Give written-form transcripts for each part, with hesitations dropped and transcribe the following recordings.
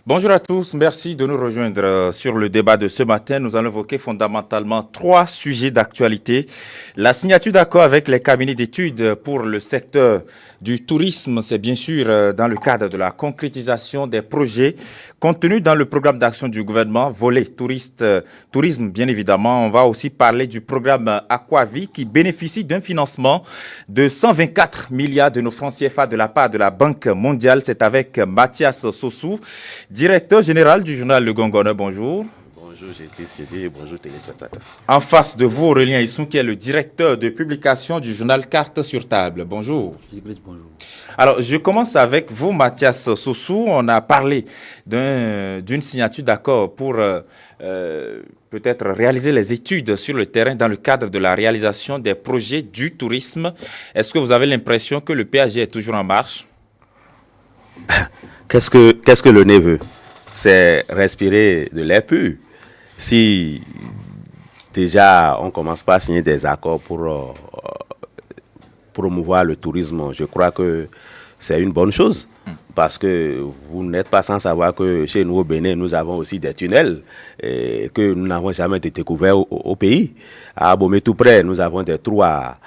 Bonjour à tous, merci de nous rejoindre sur le débat de ce matin. Nous allons évoquer fondamentalement trois sujets d'actualité. La signature d'accord avec les cabinets d'études pour le secteur du tourisme, c'est bien sûr dans le cadre de la concrétisation des projets contenus dans le programme d'action du gouvernement, volet tourisme bien évidemment. On va aussi parler du programme Aquavie qui bénéficie d'un financement de 124 milliards de nos francs CFA de la part de la Banque mondiale. C'est avec Mathias Sossou, directeur général du journal Le Gongoneur, bonjour. Bonjour GTCD et bonjour téléspectateurs. En face de vous, Aurélien Issou, qui est le directeur de publication du journal Carte sur table. Bonjour. Bonjour. Alors, je commence avec vous, Mathias Sossou. On a parlé d'une signature d'accord pour peut-être réaliser les études sur le terrain dans le cadre de la réalisation des projets du tourisme. Est-ce que vous avez l'impression que le PAG est toujours en marche? Qu'est-ce que le nez veut? C'est respirer de l'air pur. Si déjà on commence pas à signer des accords pour promouvoir le tourisme, je crois que c'est une bonne chose. Parce que vous n'êtes pas sans savoir que chez nous au Bénin, nous avons aussi des tunnels que nous n'avons jamais été découverts au pays. À Abomey tout près, nous avons des trous à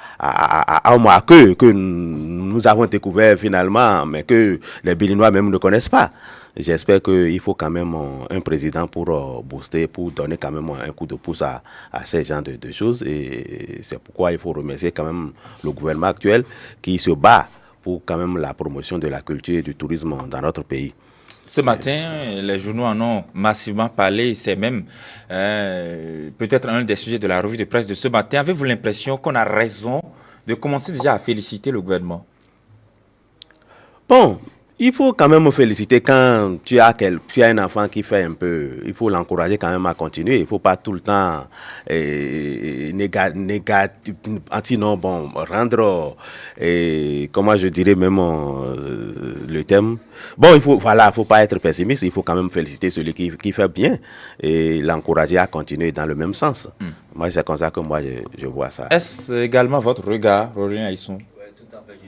queue que nous avons découverts finalement, mais que les Béninois même ne connaissent pas. J'espère qu'il faut quand même un président pour booster, pour donner quand même un coup de pouce à ces genres de choses. Et c'est pourquoi il faut remercier quand même le gouvernement actuel qui se bat pour quand même la promotion de la culture et du tourisme dans notre pays. Ce matin, les journaux en ont massivement parlé. C'est même peut-être un des sujets de la revue de presse de ce matin. Avez-vous l'impression qu'on a raison de commencer déjà à féliciter le gouvernement? Bon, il faut quand même me féliciter quand tu as un enfant qui fait un peu. Il faut l'encourager quand même à continuer. Il ne faut pas tout le temps négatif, sinon bon, rendre, comment je dirais même le thème. Bon, faut pas être pessimiste. Il faut quand même féliciter celui qui fait bien et l'encourager à continuer dans le même sens. Moi, c'est comme ça que moi je vois ça. Est-ce également votre regard, Aurélien Issou?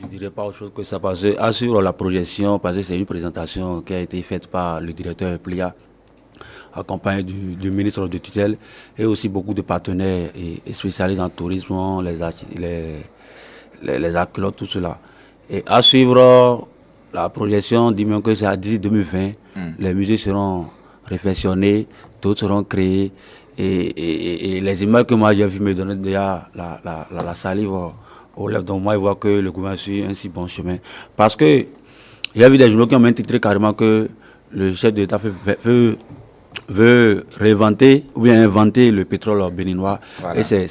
Je ne dirais pas autre chose que ça, parce que sur la projection, parce que c'est une présentation qui a été faite par le directeur Plia, accompagné du ministre de tutelle, et aussi beaucoup de partenaires et spécialistes en tourisme, les archéologues, tout cela. Et à suivre, la projection dit même que c'est à d'ici 2020, les musées seront réfectionnés, d'autres seront créés, et les images que moi j'ai vues me donnaient déjà la salive aux lèvres. Donc moi, je vois que le gouvernement suit un si bon chemin. Parce que j'ai vu des journaux qui ont même titré carrément que le chef de l'État veut réinventer ou bien inventer le pétrole béninois. Voilà. Et c'est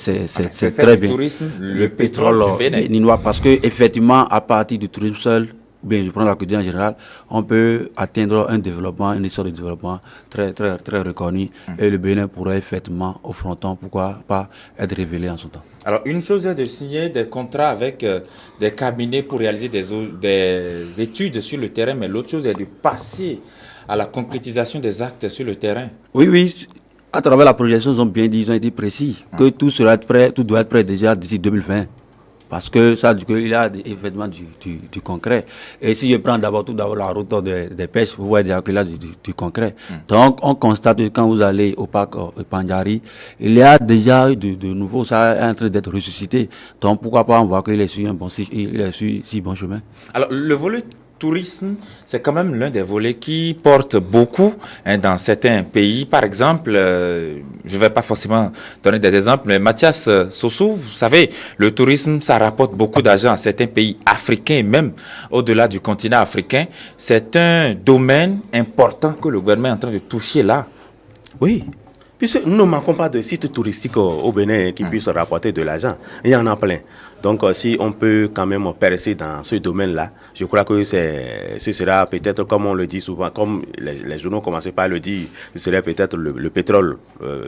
très bien. Tourisme, le pétrole béninois. Parce qu'effectivement, à partir du tourisme seul, bien, je prends la culture en général, on peut atteindre un développement, une histoire de développement très reconnue. Et le Bénin pourrait effectivement, au fronton, pourquoi pas être révélé en son temps. Alors, une chose est de signer des contrats avec des cabinets pour réaliser des études sur le terrain, mais l'autre chose est de passer à la concrétisation des actes sur le terrain. Oui. À travers la projection, ils ont bien dit, ils ont été précis, que tout doit être prêt déjà d'ici 2020. Parce que ça, il y a effectivement du concret. Et si je prends d'abord la route des pêches, vous voyez déjà qu'il y a du concret. Donc, on constate que quand vous allez au parc Pandjari, il y a déjà de nouveau, ça est en train d'être ressuscité. Donc, pourquoi pas on voit qu'il est sur si bon chemin. Alors, le volet tourisme, c'est quand même l'un des volets qui porte beaucoup dans certains pays. Par exemple, je ne vais pas forcément donner des exemples, mais Mathias Sossou, vous savez, le tourisme, ça rapporte beaucoup d'argent à certains pays africains et même au-delà du continent africain. C'est un domaine important que le gouvernement est en train de toucher là. Oui. Puisque nous ne manquons pas de sites touristiques au Bénin qui puissent rapporter de l'argent. Il y en a plein. Donc, si on peut quand même percer dans ce domaine-là, je crois que ce sera peut-être, comme on le dit souvent, comme les journaux commençaient par le dire, ce serait peut-être le pétrole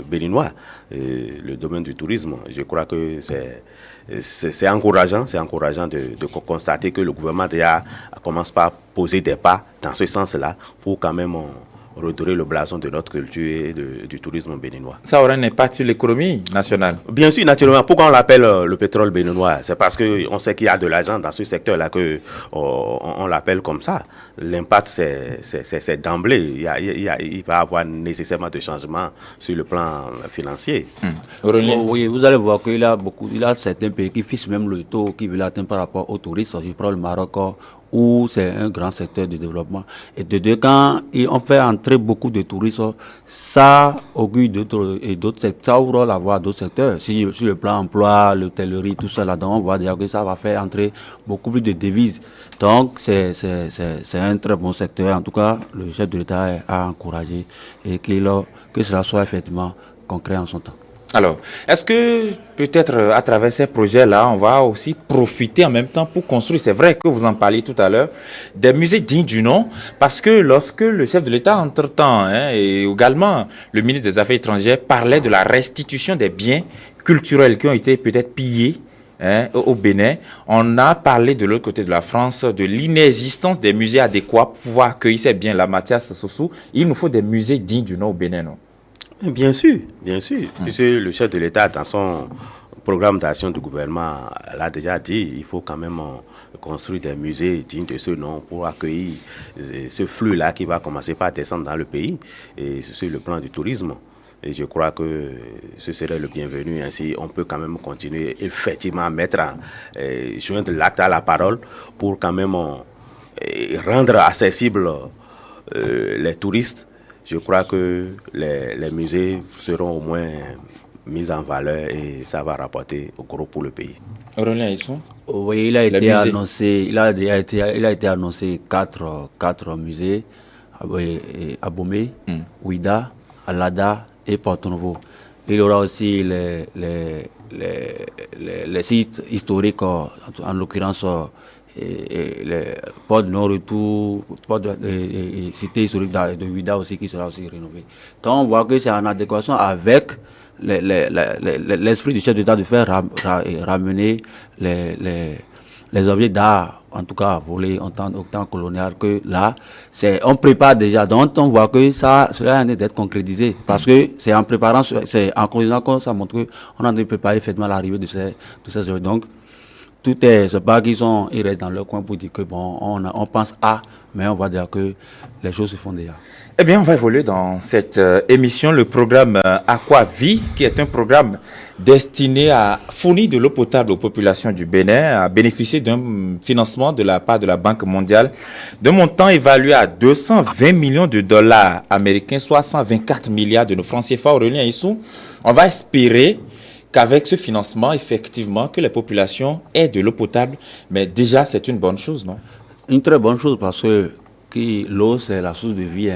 béninois, le domaine du tourisme. Je crois que c'est encourageant de constater que le gouvernement déjà commence par poser des pas dans ce sens-là pour quand même redorer le blason de notre culture et du tourisme béninois. Ça aura un impact sur l'économie nationale? Bien sûr, naturellement. Pourquoi on l'appelle le pétrole béninois? C'est parce qu'on sait qu'il y a de l'argent dans ce secteur-là qu'on l'appelle comme ça. L'impact, c'est d'emblée. Il va y avoir nécessairement de changements sur le plan financier. Oui, vous allez voir qu'il y a certains pays qui fixent même le taux qu'ils veulent atteindre par rapport aux touristes. Je prends le Maroc, où c'est un grand secteur de développement. Et de deux, quand on fait entrer beaucoup de touristes, ça augure d'autres secteurs, ça ouvre la voie à d'autres secteurs. Si sur le plan emploi, l'hôtellerie, tout ça là-dedans, on voit déjà que ça va faire entrer beaucoup plus de devises. Donc, c'est un très bon secteur. En tout cas, le chef de l'État a encouragé et que cela soit effectivement concret en son temps. Alors, est-ce que peut-être à travers ces projets-là, on va aussi profiter en même temps pour construire, c'est vrai que vous en parliez tout à l'heure, des musées dignes du nom, parce que lorsque le chef de l'État, entre-temps, et également le ministre des Affaires étrangères, parlait de la restitution des biens culturels qui ont été peut-être pillés au Bénin, on a parlé de l'autre côté de la France de l'inexistence des musées adéquats pour pouvoir accueillir ces biens-là. Mathias Sossou, il nous faut des musées dignes du nom au Bénin, non? Bien sûr, bien sûr. Puisque le chef de l'État, dans son programme d'action du gouvernement, l'a déjà dit, il faut quand même construire des musées dignes de ce nom pour accueillir ce flux-là qui va commencer par descendre dans le pays et sur le plan du tourisme. Et je crois que ce serait le bienvenu. Ainsi, on peut quand même continuer effectivement à joindre l'acte à la parole pour quand même rendre accessible les touristes. Je crois que les musées seront au moins mis en valeur et ça va rapporter gros pour le pays. Aurélien Issou? Oui, il a été annoncé quatre musées, Abomey, Ouida, Alada et Porto-Novo. Il y aura aussi les sites historiques, en l'occurrence les ports de non-retour, cité historique de Ouida aussi qui sera aussi rénové. Donc on voit que c'est en adéquation avec l'esprit du chef d'État de faire ramener les objets d'art, en tout cas volés au temps colonial, que là, on prépare déjà. Donc on voit que cela est d'être concrétisé. Parce que c'est en préparant, c'est en concrétisant que ça montre qu'on a de préparer effectivement l'arrivée de ces objets. Donc, tout est, c'est pas qu'ils restent dans leur coin pour dire que bon, on pense à, mais on va dire que les choses se font déjà. Eh bien, on va évoluer dans cette émission, le programme Aquavie, qui est un programme destiné à fournir de l'eau potable aux populations du Bénin, à bénéficier d'un financement de la part de la Banque mondiale, d'un montant évalué à 220 millions de dollars américains, soit 124 milliards de nos francs CFA. Aurélien Issou, on va espérer qu'avec ce financement, effectivement, que les populations aient de l'eau potable. Mais déjà, c'est une bonne chose, non? Une très bonne chose parce que l'eau, c'est la source de vie.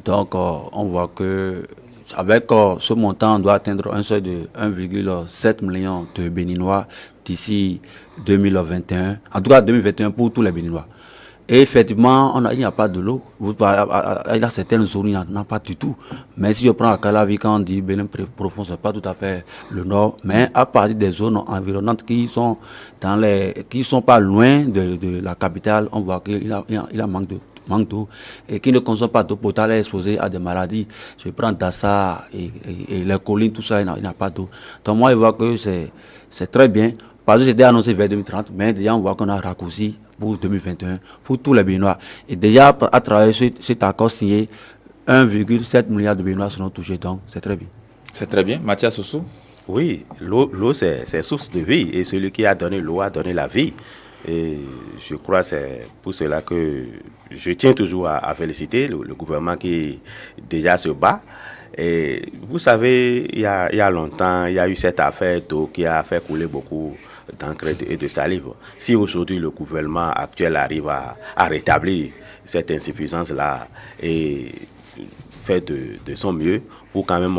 Donc, on voit que avec ce montant, on doit atteindre un seuil de 1,7 million de Béninois d'ici 2021. En tout cas, 2021 pour tous les Béninois. Et effectivement, il n'y a pas de l'eau. Il y a certaines zones, il n'y en a pas du tout. Mais si je prends à Calavi, quand on dit Bénin profond, ce n'est pas tout à fait le nord. Mais à partir des zones environnantes qui sont pas loin de la capitale, on voit qu'il y a manque d'eau et qui ne consomme pas d'eau potable est exposé à des maladies. Je prends Dassa et les collines, tout ça, il n'y a pas d'eau. Donc moi, je vois que c'est très bien. Parce que c'était annoncé vers 2030, mais déjà on voit qu'on a raccourci pour 2021, pour tous les Béninois. Et déjà, à travers cet accord signé, 1,7 milliard de Béninois seront touchés, donc c'est très bien. C'est très bien. Mathias Sossou? Oui, l'eau c'est source de vie et celui qui a donné l'eau a donné la vie. Et je crois que c'est pour cela que je tiens toujours à féliciter le gouvernement qui déjà se bat. Et vous savez, il y a longtemps, il y a eu cette affaire d'eau qui a fait couler beaucoup d'encre et de salive. Si aujourd'hui le gouvernement actuel arrive à rétablir cette insuffisance-là et fait de son mieux pour quand même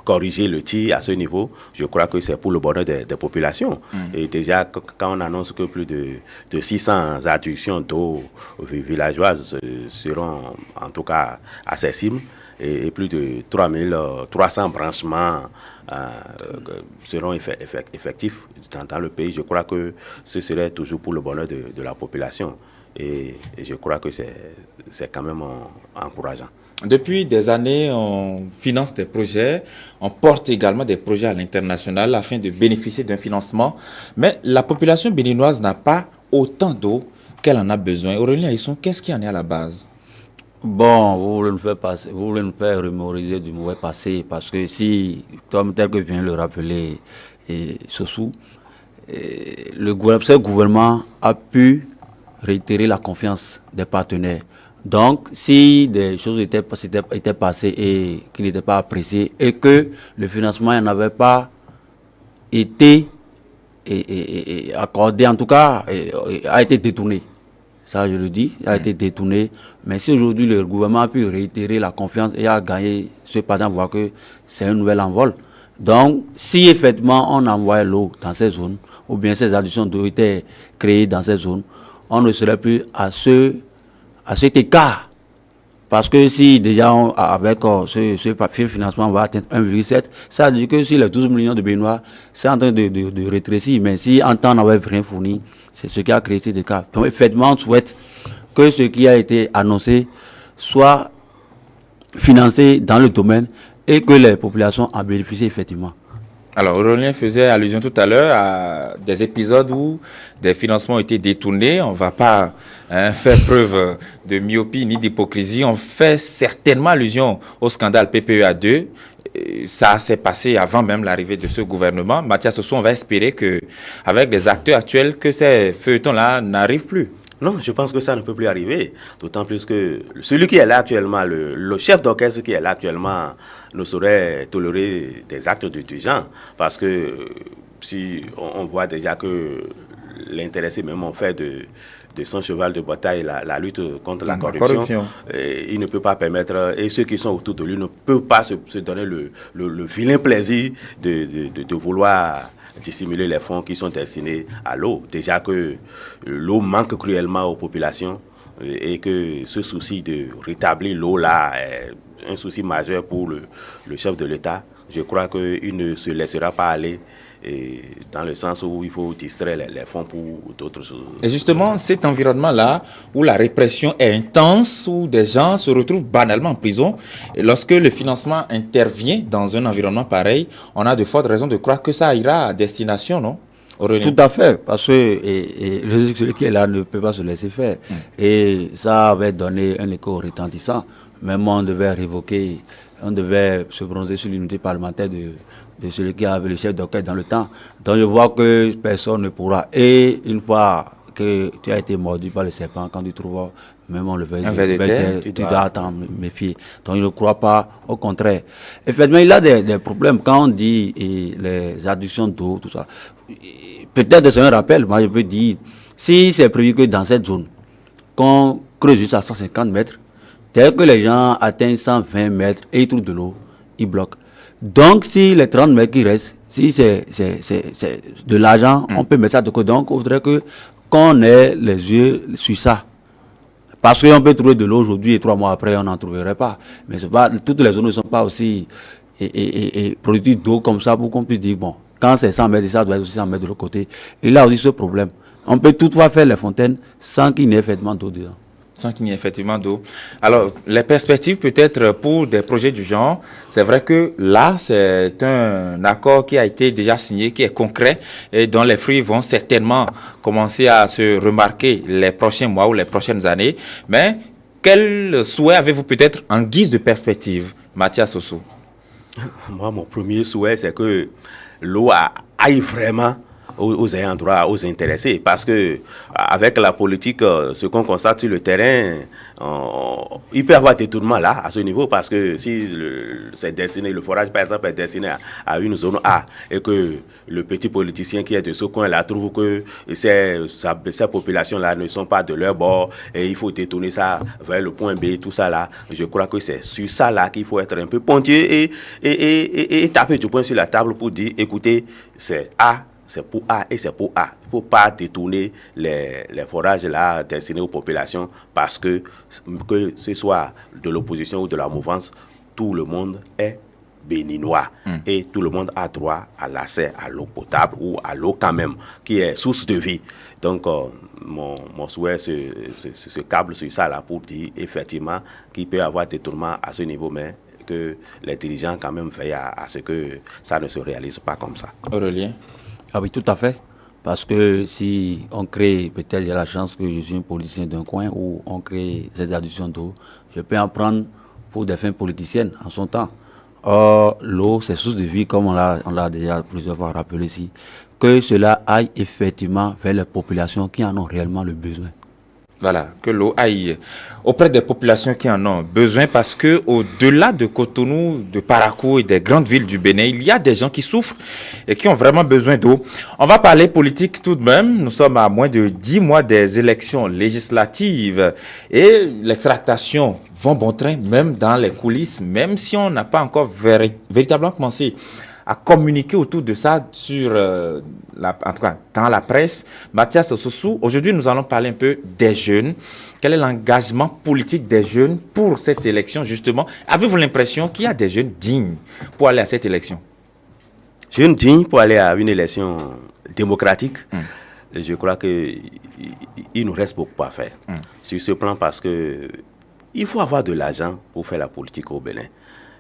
corriger le tir à ce niveau, je crois que c'est pour le bonheur des populations. Et déjà, quand on annonce que plus de 600 adductions d'eau villageoises seront en tout cas accessibles, et plus de 3300 branchements seront effectifs dans le pays. Je crois que ce serait toujours pour le bonheur de la population. et je crois que c'est quand même encourageant. Depuis des années, on finance des projets, on porte également des projets à l'international afin de bénéficier d'un financement. Mais la population béninoise n'a pas autant d'eau qu'elle en a besoin. Aurélien Aïsson, qu'est-ce qui en est à la base? Bon, vous voulez nous faire mémoriser du mauvais passé, parce que si, comme tel que vient le rappeler Sossou, ce gouvernement a pu réitérer la confiance des partenaires. Donc, si des choses étaient passées et qui n'étaient pas appréciées et que le financement n'avait pas été accordé, en tout cas, a été détourné. Ça, je le dis, a été détourné. Mais si aujourd'hui le gouvernement a pu réitérer la confiance et a gagné ce partant, voit que c'est un nouvel envol. Donc, si effectivement on envoie l'eau dans ces zones, ou bien ces adductions d'eau étaient créées dans ces zones, on ne serait plus à cet écart. Parce que si déjà avec ce papier financement on va atteindre 1,7, ça veut dire que si les 12 millions de Béninois, c'est en train de rétrécir. Mais si en temps on n'avait rien fourni, c'est ce qui a créé cet écart. Donc effectivement, on souhaite que ce qui a été annoncé soit financé dans le domaine et que les populations en bénéficient effectivement. Alors, Aurélien faisait allusion tout à l'heure à des épisodes où des financements ont été détournés. On ne va pas faire preuve de myopie ni d'hypocrisie. On fait certainement allusion au scandale PPEA2. Ça s'est passé avant même l'arrivée de ce gouvernement. Mathias Sossou, on va espérer qu'avec les acteurs actuels, que ces feuilletons-là n'arrivent plus. Non, je pense que ça ne peut plus arriver. D'autant plus que celui qui est là actuellement, le chef d'orchestre qui est là actuellement, ne saurait tolérer des actes de ce genre. Parce que si on voit déjà que l'intéressé même en fait de son cheval de bataille la lutte contre la corruption. Il ne peut pas permettre, et ceux qui sont autour de lui ne peuvent pas se donner le vilain plaisir de vouloir dissimuler les fonds qui sont destinés à l'eau. Déjà que l'eau manque cruellement aux populations et que ce souci de rétablir l'eau là est un souci majeur pour le chef de l'État. Je crois qu'il ne se laissera pas aller dans le sens où il faut distraire les fonds pour d'autres choses. Et justement, cet environnement-là, où la répression est intense, où des gens se retrouvent banalement en prison, et lorsque le financement intervient dans un environnement pareil, on a de fortes raisons de croire que ça ira à destination, non? Aurélien. Tout à fait, parce que celui qui est là ne peut pas se laisser faire. Et ça avait donné un écho retentissant. Même on devait révoquer, on devait se prononcer sur l'unité parlementaire de celui qui avait le chef d'orchestre dans le temps. Donc je vois que personne ne pourra. Et une fois que tu as été mordu par le serpent, quand tu trouves même on le veut, tu dois t'en méfier. Donc je ne crois pas, au contraire. Effectivement, il y a des problèmes quand on dit les adductions d'eau, tout ça. Peut-être c'est un rappel, moi je peux dire, si c'est prévu que dans cette zone, qu'on creuse juste à 150 mètres, dès que les gens atteignent 120 mètres et ils trouvent de l'eau, ils bloquent. Donc, si les 30 mètres qui restent, si c'est de l'argent, on peut mettre ça de côté. Donc, il faudrait qu'on ait les yeux sur ça. Parce qu'on peut trouver de l'eau aujourd'hui et 3 mois après, on n'en trouverait pas. Mais pas, toutes les zones ne sont pas aussi productives d'eau comme ça pour qu'on puisse dire, bon, quand c'est 100 mètres, ça doit être aussi 100 mètres de l'autre côté. Et là aussi, ce problème. On peut toutefois faire les fontaines sans qu'il n'y ait effectivement d'eau dedans. Sans qu'il n'y ait effectivement d'eau. Alors, les perspectives peut-être pour des projets du genre, c'est vrai que là, c'est un accord qui a été déjà signé, qui est concret et dont les fruits vont certainement commencer à se remarquer les prochains mois ou les prochaines années. Mais quel souhait avez-vous peut-être en guise de perspective, Mathias Sossou? Moi, mon premier souhait, c'est que l'eau aille vraiment aux ayants droit, aux intéressés, parce que avec la politique, ce qu'on constate sur le terrain, il peut y avoir détournement là, à ce niveau, parce que si c'est destiné, le forage par exemple est destiné à une zone A, et que le petit politicien qui est de ce coin-là trouve que ces populations-là ne sont pas de leur bord, et il faut détourner ça vers le point B, tout ça là, je crois que c'est sur ça là qu'il faut être un peu pointilleux et taper du poing sur la table pour dire, écoutez, c'est A, c'est pour A et c'est pour A. Il ne faut pas détourner les forages là destinés aux populations parce que ce soit de l'opposition ou de la mouvance, tout le monde est béninois. Et tout le monde a droit à l'accès à l'eau potable ou à l'eau quand même, qui est source de vie. Donc, mon souhait se câble sur ça là pour dire effectivement qu'il peut y avoir des détournements à ce niveau, mais que les dirigeants quand même veillent à ce que ça ne se réalise pas comme ça. Aurélien? Ah oui, tout à fait. Parce que si on crée, peut-être il y a la chance que je suis un politicien d'un coin où on crée ces adductions d'eau, je peux en prendre pour des fins politiciennes en son temps. Or, l'eau, c'est source de vie, comme on l'a déjà plusieurs fois rappelé ici, que cela aille effectivement vers les populations qui en ont réellement le besoin. Voilà, que l'eau aille auprès des populations qui en ont besoin, parce que au-delà de Cotonou, de Parakou et des grandes villes du Bénin, il y a des gens qui souffrent et qui ont vraiment besoin d'eau. On va parler politique tout de même. Nous sommes à moins de 10 mois des élections législatives et les tractations vont bon train, même dans les coulisses, même si on n'a pas encore véritablement commencé à communiquer autour de ça sur, en tout cas, dans la presse. Mathias Osossou, aujourd'hui, nous allons parler un peu des jeunes. Quel est l'engagement politique des jeunes pour cette élection, justement? Avez-vous l'impression qu'il y a des jeunes dignes pour aller à cette élection? Jeunes dignes pour aller à une élection démocratique, je crois qu'il nous reste beaucoup à faire sur ce plan, parce que il faut avoir de l'argent pour faire la politique au Bénin.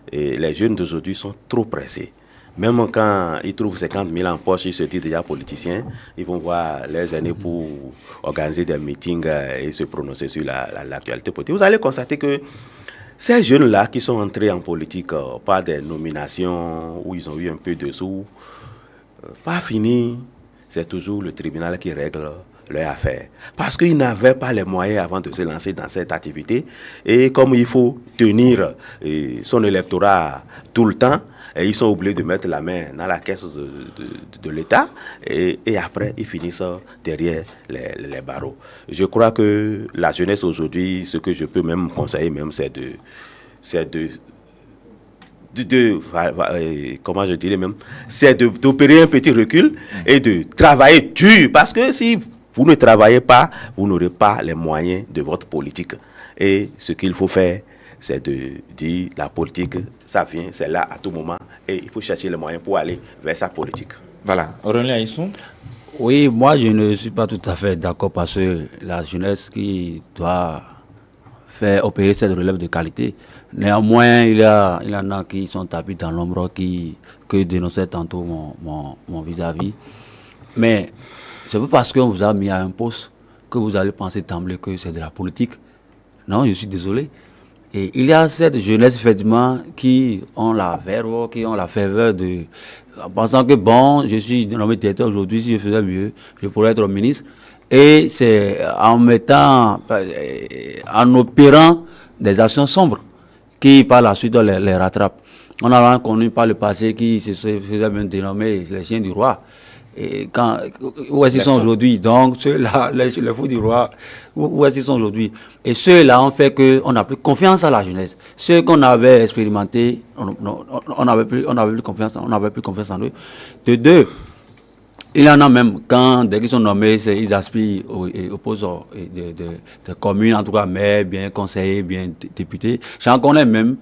Et les jeunes d'aujourd'hui sont trop pressés. Même quand ils trouvent 50 000 en poche, ils se disent déjà politiciens, ils vont voir leurs aînés pour organiser des meetings et se prononcer sur l'actualité politique. Vous allez constater que ces jeunes-là qui sont entrés en politique par des nominations où ils ont eu un peu de sous, pas fini, c'est toujours le tribunal qui règle leur affaire. Parce qu'ils n'avaient pas les moyens avant de se lancer dans cette activité. Et comme il faut tenir son électorat tout le temps, et ils sont obligés de mettre la main dans la caisse de l'État, et après ils finissent derrière les barreaux. Je crois que la jeunesse aujourd'hui, ce que je peux même conseiller même, c'est comment je dirais même, c'est d'opérer un petit recul et de travailler dur, parce que si vous ne travaillez pas, vous n'aurez pas les moyens de votre politique. Et ce qu'il faut faire, c'est de dire la politique, ça vient, c'est là à tout moment, et il faut chercher les moyens pour aller vers sa politique. Voilà. Aurélien Aïssou? Oui, moi je ne suis pas tout à fait d'accord, parce que la jeunesse qui doit faire opérer cette relève de qualité. Néanmoins, il y en a qui sont tapis dans l'ombre, que dénonçait tantôt mon vis-à-vis. Mais c'est pas parce qu'on vous a mis à un poste que vous allez penser d'emblée que c'est de la politique. Non, je suis désolé. Et il y a cette jeunesse, effectivement, qui ont la verve, qui ont la faveur en pensant que bon, je suis nommé directeur aujourd'hui, si je faisais mieux, je pourrais être ministre. Et c'est en opérant des actions sombres qui par la suite les rattrapent. On a connu par le passé qui se faisaient bien dénommer les chiens du roi. Et où est-ce qu'ils sont aujourd'hui? Donc, ceux-là, les fous du roi, où est-ce qu'ils sont aujourd'hui? Et ceux-là ont fait qu'on n'a plus confiance à la jeunesse. Ceux qu'on avait expérimentés, on n'avait plus confiance en eux. De deux, il y en a même, dès qu'ils sont nommés, ils aspirent aux postes de communes, en tout cas maire, bien conseiller, bien député. J'en connais même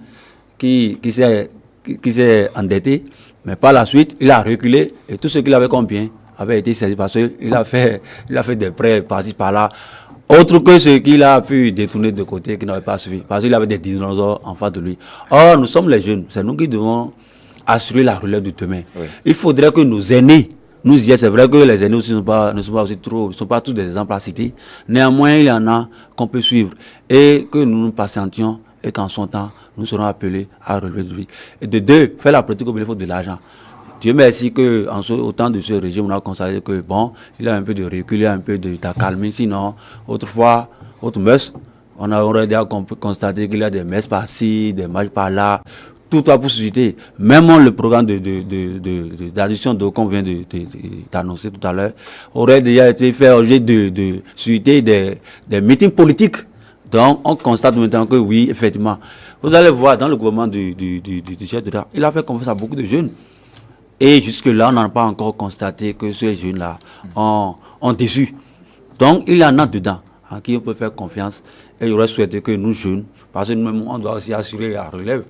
qui s'est endetté. Mais par la suite, il a reculé et tout ce qu'il avait comme bien avait été saisi, parce qu'il a fait des prêts par-ci par-là, autre que ce qu'il a pu détourner de côté, qui n'avait pas suffi, parce qu'il avait des dinosaures en face de lui. Or, nous sommes les jeunes, c'est nous qui devons assurer la relève de demain. Oui. Il faudrait que nos aînés nous y aient. C'est vrai que les aînés aussi ne sont pas tous des exemples à citer. Néanmoins, il y en a qu'on peut suivre et que nous nous patientions et qu'en son temps, nous serons appelés à relever de lui. Et de deux, faire la politique au bénéfice de l'argent. Dieu merci qu'au temps de ce régime, on a constaté que bon, il y a un peu de recul, il y a un peu de calme. Sinon, autrefois, autre messe, on aurait déjà constaté qu'il y a des messes par-ci, des matchs par-là. Tout va pour susciter. Même le programme d'addition d'eau qu'on vient d'annoncer tout à l'heure aurait déjà été fait objet de susciter des meetings politiques. Donc, on constate maintenant que oui, effectivement. Vous allez voir dans le gouvernement du chef de l'État, il a fait confiance à beaucoup de jeunes. Et jusque-là, on n'a pas encore constaté que ces jeunes-là ont déçu. Donc, il y en a dedans à qui on peut faire confiance. Et j'aurais souhaité que nous, jeunes, parce que nous-mêmes, on doit aussi assurer la relève.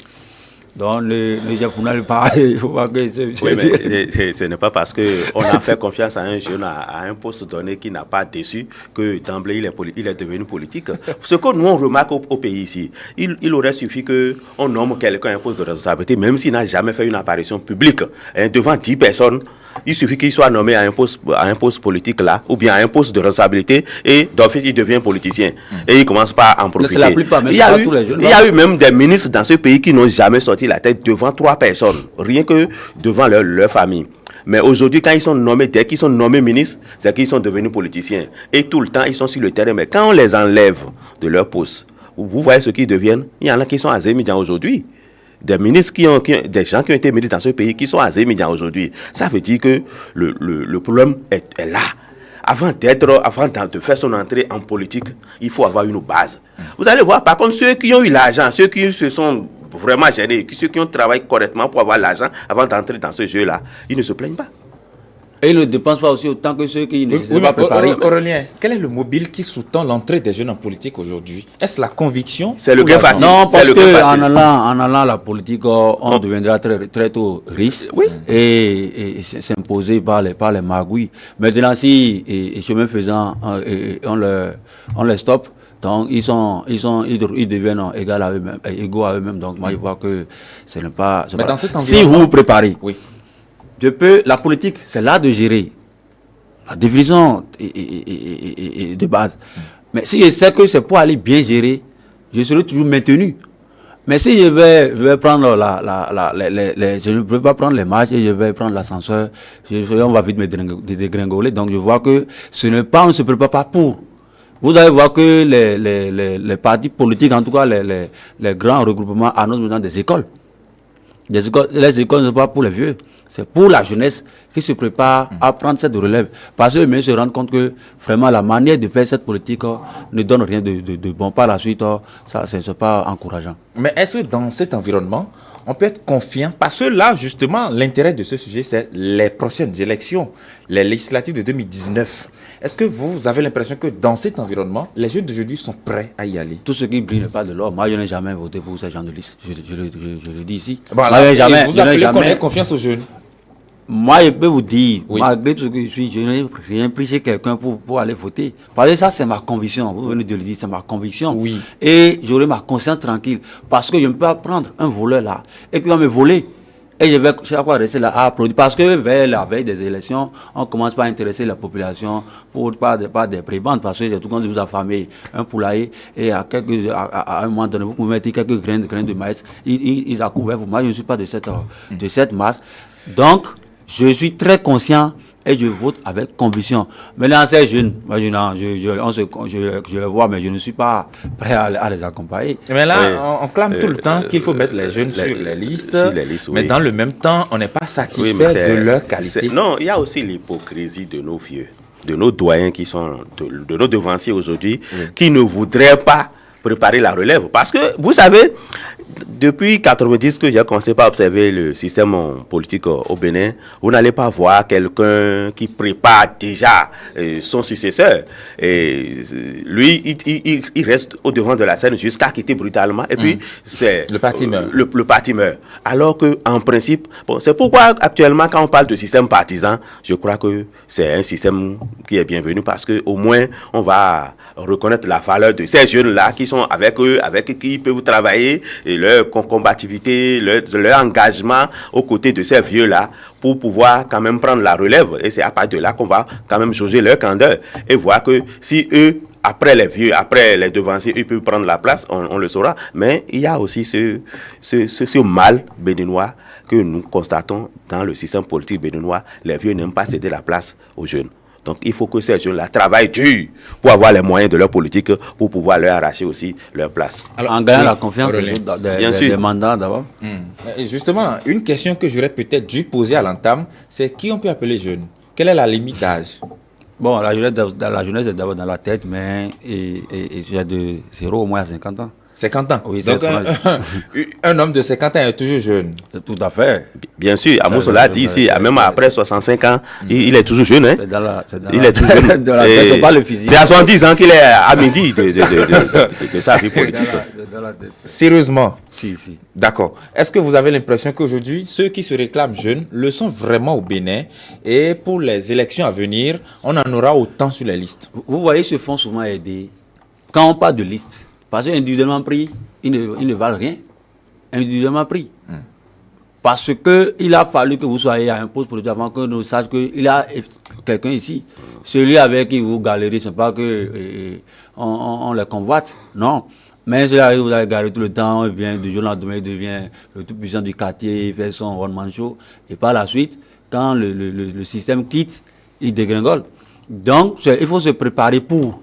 Donc, le chef pour nous parler, il faut pas que Oui, mais ce n'est pas parce qu'on a fait confiance à un jeune à un poste donné qui n'a pas déçu que d'emblée il est devenu politique. Ce que nous on remarque au pays ici, il aurait suffi qu'on nomme quelqu'un à un poste de responsabilité, même s'il n'a jamais fait une apparition publique devant 10 personnes. Il suffit qu'il soit nommé à un poste politique là, ou bien à un poste de responsabilité, et d'office il devient politicien. Et il commence pas à en profiter. La plupart, même il y a eu même des ministres dans ce pays qui n'ont jamais sorti la tête devant 3 personnes, rien que devant leur famille. Mais aujourd'hui, quand ils sont nommés, dès qu'ils sont nommés ministres, c'est qu'ils sont devenus politiciens. Et tout le temps, ils sont sur le terrain. Mais quand on les enlève de leur poste, vous voyez ce qu'ils deviennent. Il y en a qui sont à Zémidjan aujourd'hui. Des ministres des gens qui ont été ministres dans ce pays qui sont à Zémidjan aujourd'hui. Ça veut dire que le problème est là. Avant de faire son entrée en politique, il faut avoir une base. Vous allez voir, par contre, ceux qui ont eu l'argent, ceux qui se sont vraiment gênés, ceux qui ont travaillé correctement pour avoir l'argent avant d'entrer dans ce jeu-là, ils ne se plaignent pas. Et ils ne dépensent pas aussi autant que ceux qui ne sont pas préparés. Aurélien, quel est le mobile qui sous-tend l'entrée des jeunes en politique aujourd'hui? Est-ce la conviction? C'est le gain facile. Non, parce qu'en allant à la politique, on deviendra très tôt riche et s'imposer par les magouilles. Maintenant, si, chemin faisant, on les stoppe, donc ils deviennent égaux à eux-mêmes. Donc moi je vois que ce n'est pas... Mais dans cet si vous vous préparez, oui. La politique, c'est l'art de gérer. La définition est de base. Mais si je sais que c'est pour aller bien gérer, je serai toujours maintenu. Mais si je vais prendre je ne peux pas prendre les marches et je vais prendre l'ascenseur, on va vite me dégringoler. Donc je vois que on ne se prépare pas pour. Vous allez voir que les partis politiques, en tout cas les grands regroupements, annoncent maintenant des écoles. Les écoles ne sont pas pour les vieux. C'est pour la jeunesse qui se prépare à prendre cette relève. Parce que se rendent compte que vraiment la manière de faire cette politique ne donne rien de bon. Par la suite, ça c'est pas encourageant. Mais est-ce que dans cet environnement, on peut être confiant? Parce que là, justement, l'intérêt de ce sujet, c'est les prochaines élections, les législatives de 2019. Est-ce que vous avez l'impression que dans cet environnement, les jeunes d'aujourd'hui sont prêts à y aller? Tout ce qui brille n'est pas de l'or. Moi, je n'ai jamais voté pour ces gens de liste. Je le dis ici. Bon, là, vous appelez qu'on ait confiance aux jeunes? Moi, je peux vous dire, oui, malgré tout ce que je suis, je n'ai rien pris chez quelqu'un pour aller voter. Parce que ça, c'est ma conviction. Vous venez de le dire, c'est ma conviction. Oui. Et j'aurai ma conscience tranquille. Parce que je ne peux pas prendre un voleur là et qu'il va me voler. Et je vais chaque fois rester là à applaudir. Parce que vers la veille des élections, on commence pas à intéresser la population par des prébendes. Parce que c'est tout quand vous affamez un poulailler et à un moment donné, vous pouvez mettre quelques grains de maïs. Ils accouvrent vous. Moi, je ne suis pas de cette masse. Donc, je suis très conscient et je vote avec conviction. Maintenant, ces jeunes, moi, je les vois, mais je ne suis pas prêt à les accompagner. Mais là, on clame tout le temps qu'il faut mettre les jeunes sur les listes, mais dans le même temps, on n'est pas satisfait de leur qualité. Non, il y a aussi l'hypocrisie de nos vieux, de nos doyens qui sont, de nos devanciers aujourd'hui, qui ne voudraient pas préparer la relève. Parce que, vous savez, depuis 1990 que j'ai commencé par observer le système politique au Bénin, vous n'allez pas voir quelqu'un qui prépare déjà son successeur. Et lui, il reste au devant de la scène jusqu'à quitter brutalement. Et puis, le parti meurt. Le parti meurt. Alors qu'en principe, bon, c'est pourquoi actuellement, quand on parle de système partisan, je crois que c'est un système qui est bienvenu parce qu'au moins, on va reconnaître la valeur de ces jeunes-là qui sont avec eux, avec qui ils peuvent travailler, et leur combativité, leur engagement aux côtés de ces vieux-là pour pouvoir quand même prendre la relève. Et c'est à partir de là qu'on va quand même jauger leur candeur et voir que si eux, après les vieux, après les devanciers, ils peuvent prendre la place, on le saura. Mais il y a aussi ce mal béninois que nous constatons dans le système politique béninois. Les vieux n'aiment pas céder la place aux jeunes. Donc, il faut que ces jeunes-là travaillent dur pour avoir les moyens de leur politique pour pouvoir leur arracher aussi leur place. Alors, en gagnant la confiance des mandats d'abord. Justement, une question que j'aurais peut-être dû poser à l'entame, c'est qui on peut appeler jeune? Quelle est la limite d'âge? Bon, la jeunesse est d'abord dans la tête, mais j'ai de 0 au moins à 50 ans. 50 ans. Oui, Donc, un homme de 50 ans est toujours jeune. Tout à fait. Bien sûr, Amousso l'a dit ici, même après 65 ans, il est toujours jeune. Hein? Il est toujours jeune. C'est pas le physique. C'est à 70 ans qu'il est à midi de sa vie politique. Sérieusement? Si. D'accord. Est-ce que vous avez l'impression qu'aujourd'hui, ceux qui se réclament jeunes le sont vraiment au Bénin et pour les élections à venir, on en aura autant sur les listes? Vous voyez, se font souvent aider quand on parle de liste. Parce qu'individuellement pris, ils ne valent rien. Individuellement pris. Parce qu'il a fallu que vous soyez à un poste politique avant que nous sachions qu'il y a quelqu'un ici. Celui avec qui vous galérez, ce n'est pas que on les convoite. Non. Mais celui vous allez galérer tout le temps, il vient du jour au lendemain, il devient le tout puissant du quartier, il fait son one-man show. Et par la suite, quand le système quitte, il dégringole. Donc, il faut se préparer pour.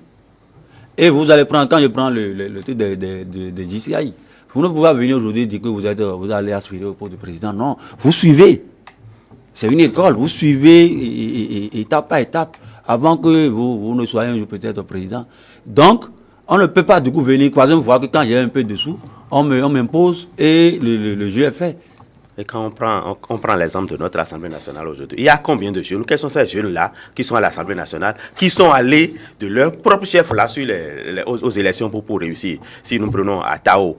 Et vous allez prendre, quand je prends le truc de JCI, vous ne pouvez pas venir aujourd'hui et dire que vous allez aspirer au poste de président. Non, vous suivez. C'est une école, vous suivez étape par étape avant que vous ne soyez un jour peut-être président. Donc, on ne peut pas du coup venir croiser une fois que quand j'ai un peu de sous, on m'impose et le jeu est fait. Et quand on prend l'exemple de notre Assemblée nationale aujourd'hui, il y a combien de jeunes? Quels sont ces jeunes-là qui sont à l'Assemblée nationale, qui sont allés de leur propre chef là sur aux élections pour réussir? Si nous prenons Atao,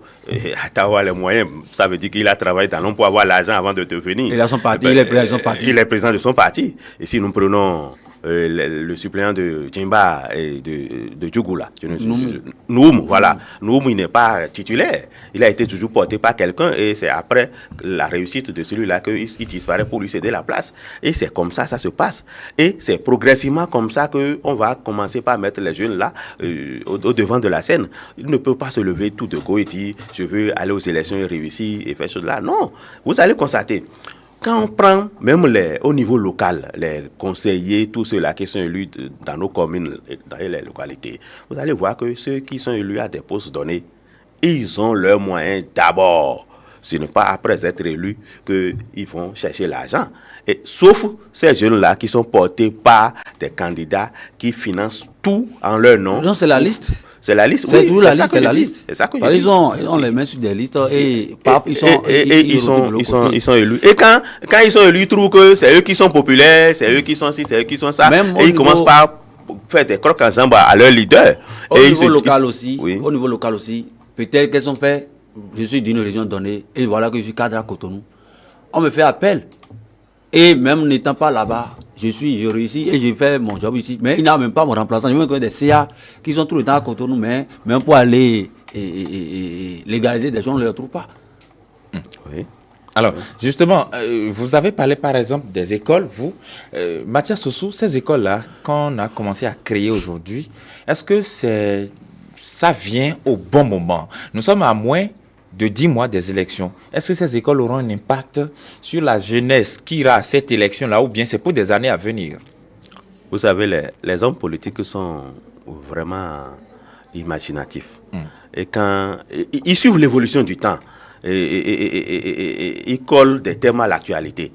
Atao a les moyens, ça veut dire qu'il a travaillé dans l'homme pour avoir l'argent avant de devenir. Il a son parti, il est président de son parti. Il est président de son parti. Et si nous prenons le suppléant de Djimba et de Djougula, Noum, voilà. Noum, il n'est pas titulaire. Il a été toujours porté par quelqu'un et c'est après la réussite de celui-là qu'il disparaît pour lui céder la place. Et c'est comme ça se passe. Et c'est progressivement comme ça qu'on va commencer par mettre les jeunes là au devant de la scène. Ils ne peuvent pas se lever tout de go et dire je veux aller aux élections et réussir et faire chose là. Non, vous allez constater. Quand on prend même au niveau local, les conseillers, tous ceux-là qui sont élus dans nos communes, dans les localités, vous allez voir que ceux qui sont élus à des postes donnés, ils ont leurs moyens d'abord. Ce n'est pas après être élus qu'ils vont chercher l'argent. Et sauf ces jeunes-là qui sont portés par des candidats qui financent tout en leur nom. Non, c'est la liste. C'est la liste, c'est oui, la liste, c'est la liste. C'est ça que ils ont les mains sur des listes et ils sont élus. Et quand ils sont élus, ils trouvent que c'est eux qui sont populaires, c'est eux qui sont ci, c'est eux qui sont ça. Même et ils commencent par faire des crocs en jambes à leur leader. Au niveau local aussi, peut-être qu'elles ont fait, je suis d'une région donnée et voilà que je suis cadre à Cotonou. On me fait appel. Et même n'étant pas là-bas, je réussis et j'ai fait mon job ici. Mais il n'y a même pas mon remplaçant. Je me connais des CA qui sont tout le temps à côté de nous, mais même pour aller légaliser des gens, on ne les retrouve pas. Oui. Alors, justement, vous avez parlé par exemple des écoles, vous. Mathias Sossou, ces écoles-là, qu'on a commencé à créer aujourd'hui, est-ce que ça vient au bon moment? Nous sommes à moins de 10 mois des élections. Est-ce que ces écoles auront un impact sur la jeunesse qui ira à cette élection-là ou bien c'est pour des années à venir? Vous savez, les hommes politiques sont vraiment imaginatifs. Et quand ils suivent l'évolution du temps, ils collent des thèmes à l'actualité.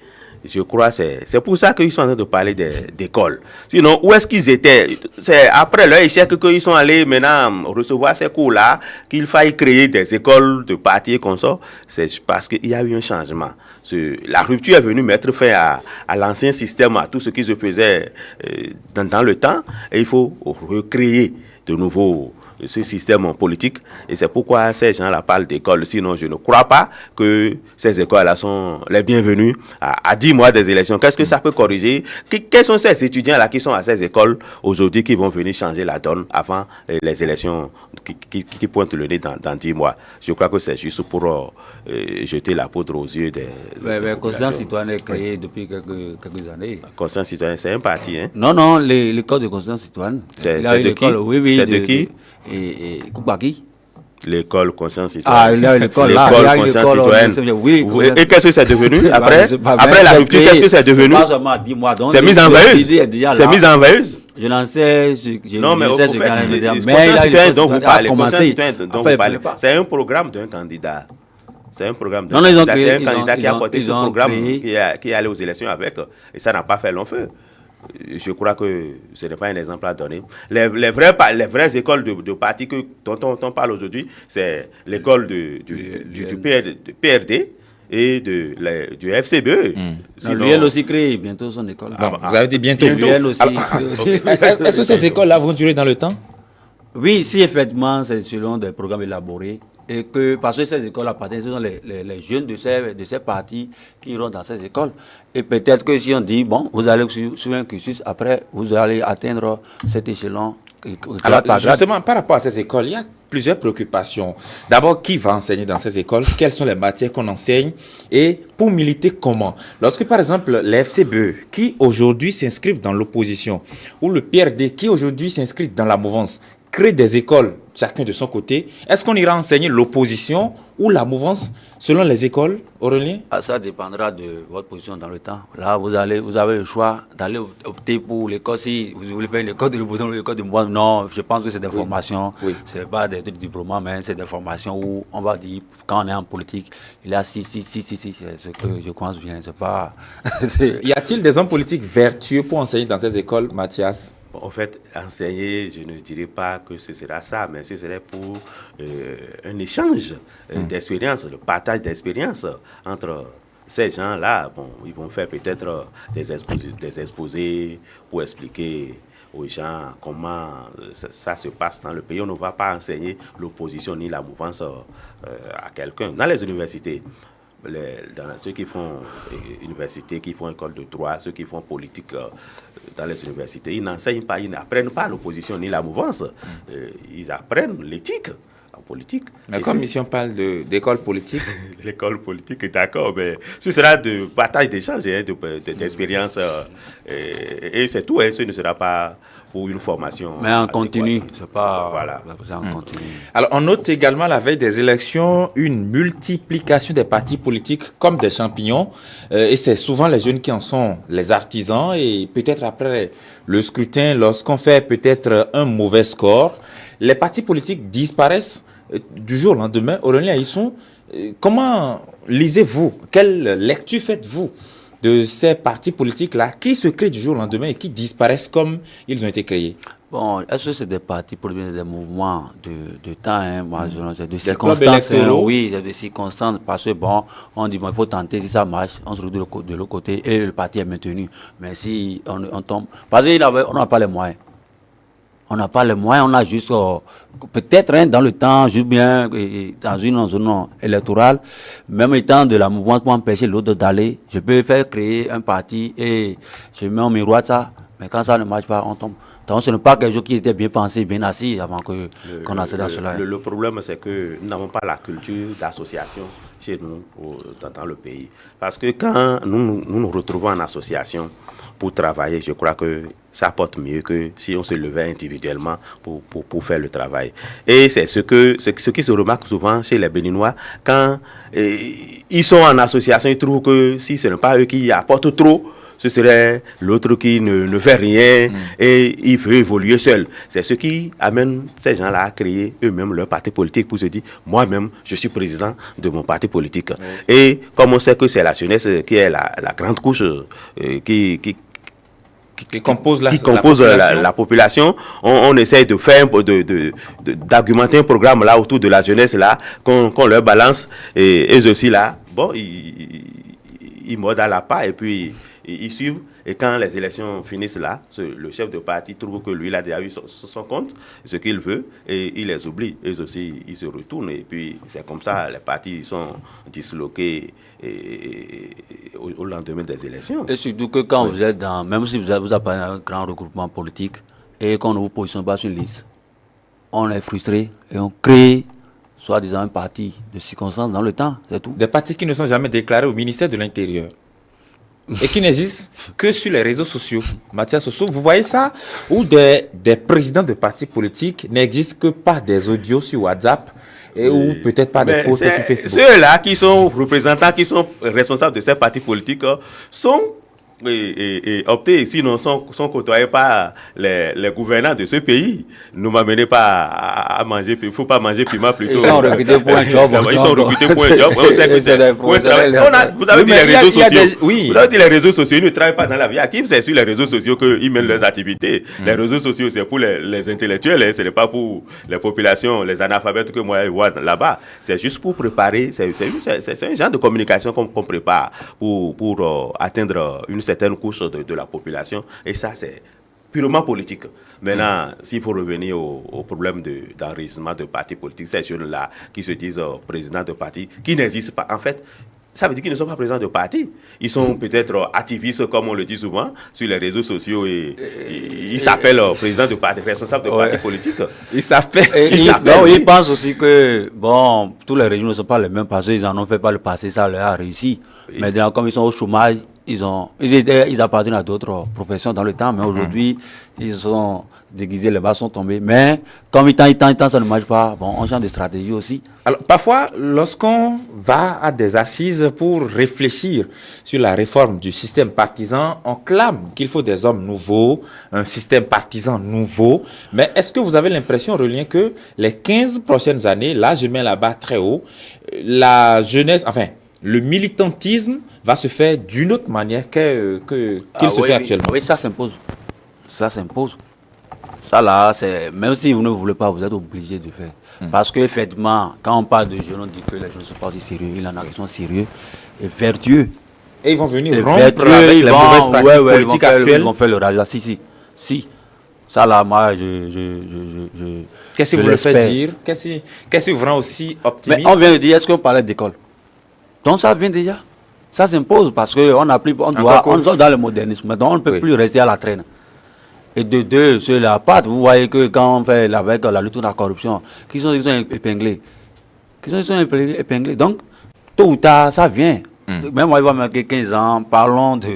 Je crois que c'est pour ça qu'ils sont en train de parler d'école. Sinon, où est-ce qu'ils étaient? C'est après leur échec qu'ils sont allés maintenant recevoir ces cours-là, qu'il faille créer des écoles de partis et consorts. C'est parce qu'il y a eu un changement. La rupture est venue mettre fin à l'ancien système, à tout ce qui se faisait dans le temps. Et il faut recréer de nouveau ce système politique et c'est pourquoi ces gens-là parlent d'école. Sinon, je ne crois pas que ces écoles-là sont les bienvenues à 10 mois des élections. Qu'est-ce que ça peut corriger? Quels sont ces étudiants-là qui sont à ces écoles aujourd'hui qui vont venir changer la donne avant les élections qui pointent le nez dans 10 mois? Je crois que c'est juste pour jeter la poudre aux yeux des Conscience citoyenne est créée depuis quelques années. Conscience citoyenne, c'est un parti, hein? Non, l'école de conscience citoyenne. C'est de qui? Oui, c'est de qui? Et Koubaki. L'école conscience citoyenne. Ah, l'école conscience citoyenne. Oui. Et qu'est-ce que c'est devenu après la rupture? Qu'est-ce que c'est devenu? C'est mise en veilleuse. C'est mise en veilleuse. Je n'en sais. Non, mais conscience citoyenne dont vous parlez. C'est un programme d'un candidat. C'est un programme d'un candidat. C'est un candidat qui a porté ce programme, qui est allé aux élections avec. Et ça n'a pas fait long feu. je crois que ce n'est pas un exemple à donner. Les vraies écoles de parti dont on parle aujourd'hui, c'est l'école du PRD et du FCBE. L'UL aussi crée bientôt son école. Vous avez dit bientôt. L'UL aussi. Est-ce que ces écoles-là vont durer dans le temps? Oui, si effectivement c'est selon des programmes élaborés. Et que, parce que ces écoles appartiennent, ce sont les jeunes de ces partis qui iront dans ces écoles. Et peut-être que si on dit, bon, vous allez sur un cursus, après, vous allez atteindre cet échelon. Alors, justement, par rapport à ces écoles, il y a plusieurs préoccupations. D'abord, qui va enseigner dans ces écoles? Quelles sont les matières qu'on enseigne? Et pour militer, comment? Lorsque, par exemple, les FCBE, qui aujourd'hui s'inscrivent dans l'opposition, ou le PRD, qui aujourd'hui s'inscrit dans la mouvance, crée des écoles, chacun de son côté, est-ce qu'on ira enseigner l'opposition ou la mouvance selon les écoles, Aurélien? Ça dépendra de votre position dans le temps. Là, vous avez le choix d'aller opter pour l'école. Si vous voulez faire une école de l'opposition ou l'école de mouvance, non, je pense que c'est des formations. Ce n'est pas des diplômes, mais c'est des formations où on va dire, quand on est en politique, il y a si, c'est ce que je pense bien. C'est pas... Y a-t-il des hommes politiques vertueux pour enseigner dans ces écoles, Mathias? En fait, enseigner, je ne dirais pas que ce sera ça, mais ce serait pour un échange d'expérience, le partage d'expérience entre ces gens-là. Bon, ils vont faire peut-être des exposés pour expliquer aux gens comment ça se passe dans le pays. On ne va pas enseigner l'opposition ni la mouvance à quelqu'un. Dans les universités, ceux qui font université, qui font école de droit, ceux qui font politique dans les universités, ils n'enseignent pas, ils n'apprennent pas l'opposition ni la mouvance. Ils apprennent l'éthique en politique. Mais comme ici on parle d'école politique. L'école politique, d'accord, mais ce sera de partage d'échange, d'expérience, et c'est tout, ce ne sera pas pour une formation. Mais en continu, c'est pas... Voilà. En continu. Alors, on note également, la veille des élections, une multiplication des partis politiques comme des champignons. Et c'est souvent les jeunes qui en sont les artisans. Et peut-être après le scrutin, lorsqu'on fait peut-être un mauvais score, les partis politiques disparaissent du jour au lendemain. Aurélien Aïsson, comment lisez-vous? Quelle lecture faites-vous de ces partis politiques-là qui se créent du jour au lendemain et qui disparaissent comme ils ont été créés? Bon, est-ce que c'est des partis politiques, des mouvements de temps, hein? Moi, c'est de circonstances. Oui, c'est des circonstances, parce que bon, on dit bon, il faut tenter, si ça marche, on se retrouve de l'autre côté et le parti est maintenu. Mais si on tombe, parce qu'on n'a pas les moyens. On n'a pas les moyens, on a juste, peut-être dans le temps, juste bien, dans une zone électorale, même étant de la mouvance pour empêcher l'autre d'aller, je peux faire créer un parti et je mets au miroir ça, mais quand ça ne marche pas, on tombe. Donc ce n'est pas quelque chose qui était bien pensé, bien assis avant qu'on accède à cela. Le problème, c'est que nous n'avons pas la culture d'association chez nous, dans le pays. Parce que quand nous nous retrouvons en association pour travailler, je crois que ça porte mieux que si on se levait individuellement pour faire le travail. Et c'est ce qui se remarque souvent chez les Béninois, quand ils sont en association, ils trouvent que si ce n'est pas eux qui apportent trop, ce serait l'autre qui ne fait rien et il veut évoluer seul. C'est ce qui amène ces gens-là à créer eux-mêmes leur parti politique pour se dire, moi-même, je suis président de mon parti politique. Et comme on sait que c'est la jeunesse qui est la grande couche qui compose la population, on essaye de faire d'argumenter un programme là autour de la jeunesse là, qu'on leur balance, et eux aussi là, bon, ils mordent à la part et puis ils suivent. Et quand les élections finissent là, le chef de parti trouve que lui, il a déjà eu son compte, ce qu'il veut, et il les oublie. Eux aussi, ils se retournent. Et puis, c'est comme ça, les partis sont disloqués au lendemain des élections. Et surtout que quand vous êtes même si vous avez un grand regroupement politique, et qu'on ne vous positionne pas sur une liste, on est frustré et on crée soi-disant un parti de circonstances dans le temps, c'est tout. Des partis qui ne sont jamais déclarés au ministère de l'Intérieur et qui n'existent que sur les réseaux sociaux. Mathias Soso, vous voyez ça? Ou des présidents de partis politiques n'existent que par des audios sur WhatsApp ou peut-être par des posts sur Facebook. Ceux-là qui sont représentants, qui sont responsables de ces partis politiques sont et opter, sinon sont côtoyés par les gouvernants de ce pays. Ne m'amenez pas à manger, il ne faut pas manger piment plutôt. Ils sont recrutés pour un job. Ils sont recrutés pour un job. On sait que c'est pour un travail. Vous avez dit les réseaux sociaux. Vous avez dit les réseaux sociaux, ils ne travaillent pas dans la vie active, c'est sur les réseaux sociaux qu'ils mènent leurs activités. Les réseaux sociaux, c'est pour les intellectuels, hein, ce n'est pas pour les populations, les analphabètes que moi je vois là-bas. C'est juste pour préparer, c'est un genre de communication qu'on prépare pour atteindre une certaine couche de la population. Et ça, c'est purement politique. Maintenant, s'il faut revenir au problème d'enregistrement de partis politiques, ces jeunes-là qui se disent présidents de partis, qui n'existent pas. En fait, ça veut dire qu'ils ne sont pas présidents de parti. Ils sont peut-être activistes, comme on le dit souvent, sur les réseaux sociaux et ils s'appellent présidents de parti, responsables de partis politiques. Ils s'appellent. Ils pensent aussi que, bon, tous les régions ne sont pas les mêmes parce qu'ils en ont fait par le passé, ça leur a réussi. Oui. Mais comme ils sont au chômage, ils appartiennent à d'autres professions dans le temps, mais aujourd'hui, ils sont déguisés, les bas sont tombés. Mais comme il temps, ça ne marche pas, bon, on change de stratégie aussi. Alors, parfois, lorsqu'on va à des assises pour réfléchir sur la réforme du système partisan, on clame qu'il faut des hommes nouveaux, un système partisan nouveau. Mais est-ce que vous avez l'impression, Relien, que les 15 prochaines années, là, je mets là-bas très haut, la jeunesse, enfin, le militantisme va se faire d'une autre manière qu'il se fait actuellement? Oui, ça s'impose. Ça s'impose. Ça là, même si vous ne voulez pas, vous êtes obligé de faire. Parce qu'effectivement, quand on parle de jeunes, on dit que les jeunes ne sont pas aussi sérieux. Il y en a qui sont sérieux et vertueux. Et ils vont venir rompre avec les mauvaises pratiques politiques actuelles. Ils vont faire le rage. Si. Ça là, moi, qu'est-ce que vous le faites dire? Qu'est-ce qui vous rend aussi optimiste? Mais on vient de dire, est-ce qu'on parlait d'école? Donc ça vient déjà. Ça s'impose parce qu'on doit dans le modernisme. Donc on ne peut plus rester à la traîne. Et de deux, sur la patte, vous voyez que quand on fait avec la lutte contre la corruption, ils sont épinglés. Ils sont épinglés. Donc, tôt ou tard, ça vient. Même moi, il va marquer 15 ans, parlons de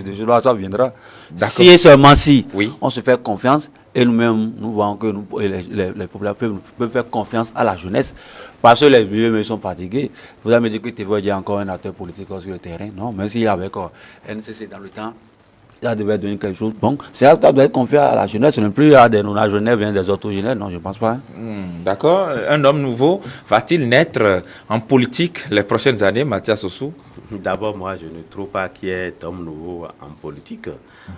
ça viendra. Si et seulement si, on se fait confiance, et nous-mêmes, nous voyons que les populations peuvent faire confiance à la jeunesse. Parce que les vieux sont fatigués. Vous allez me dire que TV est encore un acteur politique sur le terrain. Non, même s'il est avec NCC dans le temps, ça devait devenir quelque chose. Donc, ça doit être confié à la jeunesse. Ce n'est plus à des non-jeunesse, vient des autogénères. Non, je ne pense pas. D'accord. Un homme nouveau va-t-il naître en politique les prochaines années, Mathias Ossou? D'abord, moi, je ne trouve pas qu'il y ait d'homme nouveau en politique.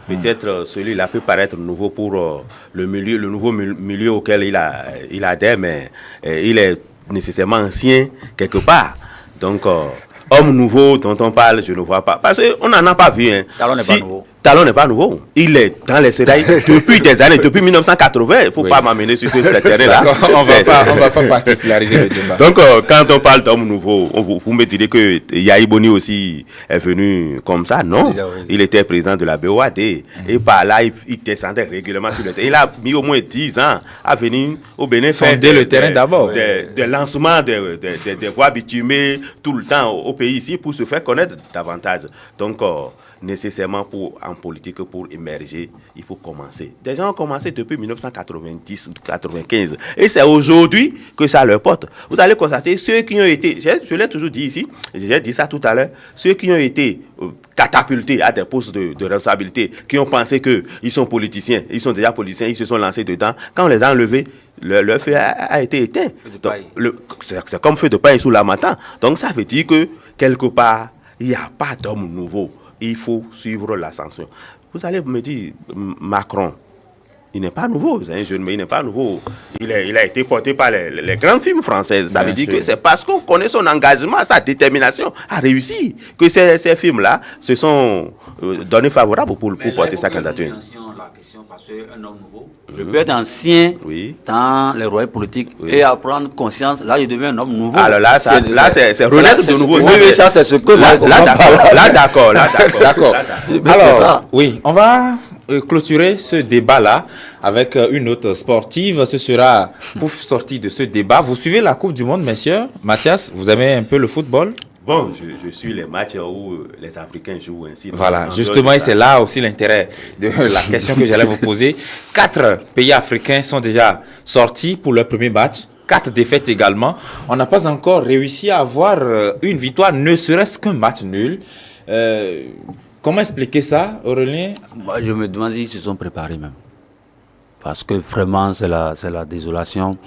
Peut-être celui-là peut paraître nouveau pour le nouveau milieu auquel il adhère, mais il est nécessairement ancien quelque part. Donc, homme nouveau dont on parle, je ne vois pas. Parce qu'on n'en a pas vu. Hein. Talon n'est pas nouveau. Talon n'est pas nouveau. Il est dans les sérails depuis des années, depuis 1980. Il ne faut pas m'amener sur ce terrain-là. On va pas particulariser le débat. Donc, quand on parle d'homme nouveau, vous me direz que Yahi Boni aussi est venu comme ça. Non, il était président de la BOAD. Et par là, il descendait régulièrement sur le terrain. Il a mis au moins 10 ans à venir au Bénin faire le terrain d'abord. Des lancements, des voies bitumées tout le temps au pays ici pour se faire connaître davantage. Donc, nécessairement en politique, pour émerger, il faut commencer. Des gens ont commencé depuis 1990-95. Et c'est aujourd'hui que ça leur porte. Vous allez constater, ceux qui ont été, je l'ai toujours dit ici, j'ai dit ça tout à l'heure, ceux qui ont été catapultés à des postes de responsabilité, qui ont pensé qu'ils sont politiciens, ils sont déjà politiciens, ils se sont lancés dedans, quand on les a enlevés, leur feu a été éteint. C'est comme feu de paille sous la matin. Donc ça veut dire que, quelque part, il n'y a pas d'homme nouveau. Il faut suivre l'ascension. Vous allez me dire, Macron, il n'est pas nouveau, c'est un jeune, mais il n'est pas nouveau. Il a été porté par les grandes firmes françaises. Ça veut dire que c'est parce qu'on connaît son engagement, sa détermination à réussir, que ces firmes-là se sont données favorables pour porter sa candidature. La question, parce qu'un homme nouveau, je peux être ancien dans les royaumes politiques et apprendre conscience. Là, je deviens un homme nouveau. Alors là, c'est renaître de nouveau. Oui, ça, c'est ce que là, d'accord. Alors, on va clôturer ce débat-là avec une note sportive. Ce sera pour sortir de ce débat. Vous suivez la Coupe du Monde, messieurs? Mathias, vous aimez un peu le football? Bon, je suis les matchs où les Africains jouent ainsi. Voilà, justement, et c'est là aussi l'intérêt de la question que j'allais vous poser. 4 pays africains sont déjà sortis pour leur premier match. 4 défaites également. On n'a pas encore réussi à avoir une victoire, ne serait-ce qu'un match nul. Comment expliquer ça, Aurélien? Moi, je me demande s'ils se sont préparés même. Parce que vraiment, c'est la désolation.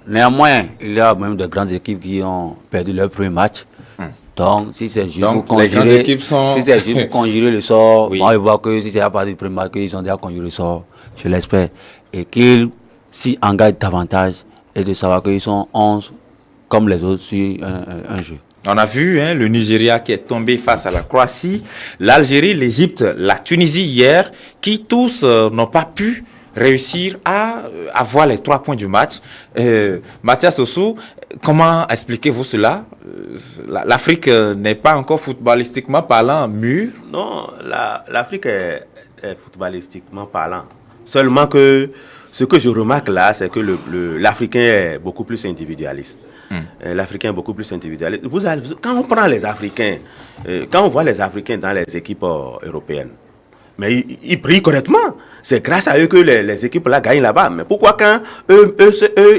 Néanmoins, il y a même de grandes équipes qui ont perdu leur premier match. Donc, si c'est juste pour conjurer, si c'est juste pour conjurer le sort, moi, je vois que si c'est à partir du premier match qu'ils ont déjà conjuré le sort, je l'espère. Et qu'ils s'y engagent davantage et de savoir qu'ils sont 11 comme les autres sur un jeu. On a vu le Nigeria qui est tombé face à la Croatie, l'Algérie, l'Égypte, la Tunisie hier, qui tous n'ont pas pu réussir à avoir les 3 points du match. Mathias Ossou, comment expliquez-vous cela? L'Afrique n'est pas encore footballistiquement parlant mûre. Non, l'Afrique est footballistiquement parlant. Seulement que ce que je remarque là, c'est que l'Africain est beaucoup plus individualiste. L'Africain est beaucoup plus individualiste. Quand on prend les Africains, quand on voit les Africains dans les équipes européennes, mais ils brillent correctement. C'est grâce à eux que les équipes là gagnent là-bas. Mais pourquoi quand eux,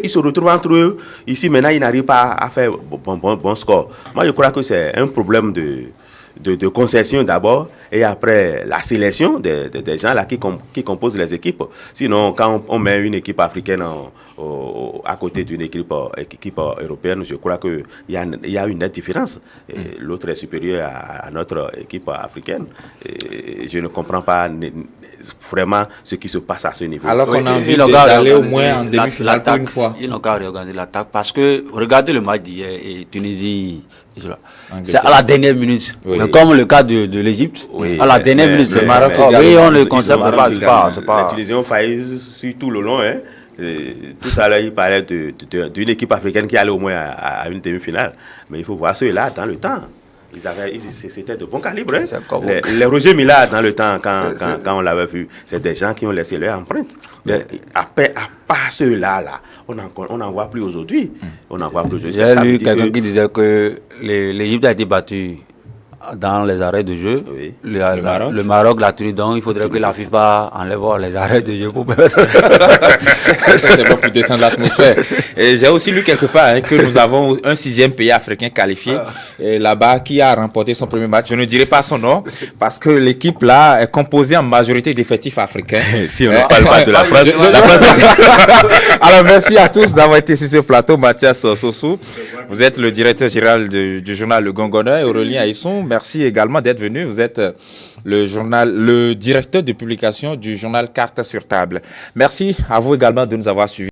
ils se retrouvent entre eux, ici maintenant ils n'arrivent pas à faire bon score? Moi je crois que c'est un problème de concession d'abord et après la sélection des gens là qui composent les équipes. Sinon, quand on met une équipe africaine à côté d'une équipe européenne, je crois qu'il y a une nette différence. L'autre est supérieur à notre équipe africaine. Et je ne comprends pas vraiment ce qui se passe à ce niveau. Alors qu'on a envie d'aller au moins en demi-finale pour une fois. Ils n'ont qu'à réorganiser l'attaque parce que regardez le match d'hier et Tunisie. C'est à la dernière minute. Mais comme le cas de l'Égypte, à la dernière minute, c'est Maroc. Oui, on ne le conserve pas. Les Tunisiens ont failli sur tout le long. Tout à l'heure, il parlait d'une équipe africaine qui allait au moins à une demi-finale. Mais il faut voir ceux-là dans le temps. C'était de bon calibre. Les Roger Mila, dans le temps, quand on l'avait vu, c'est des gens qui ont laissé leur empreinte. Mais à part ceux-là, on n'en voit plus aujourd'hui. J'ai lu quelqu'un qui disait que l'Égypte a été battue dans les arrêts de jeu. Oui. Le Maroc l'a tenu, donc il faudrait que la FIFA enlève les arrêts de jeu pour permettre. C'est pas pour détendre l'atmosphère. J'ai aussi lu quelque part que nous avons un 6e pays africain qualifié là-bas qui a remporté son premier match. Je ne dirai pas son nom parce que l'équipe là est composée en majorité d'effectifs africains. Si on ne parle pas de la France. Alors merci à tous d'avoir été sur ce plateau. Mathias Sossou, vous êtes le directeur général du journal Le Gongoneur, et Aurélien Aïsson, merci également d'être venu. Vous êtes le directeur de publication du journal Cartes sur table. Merci à vous également de nous avoir suivis.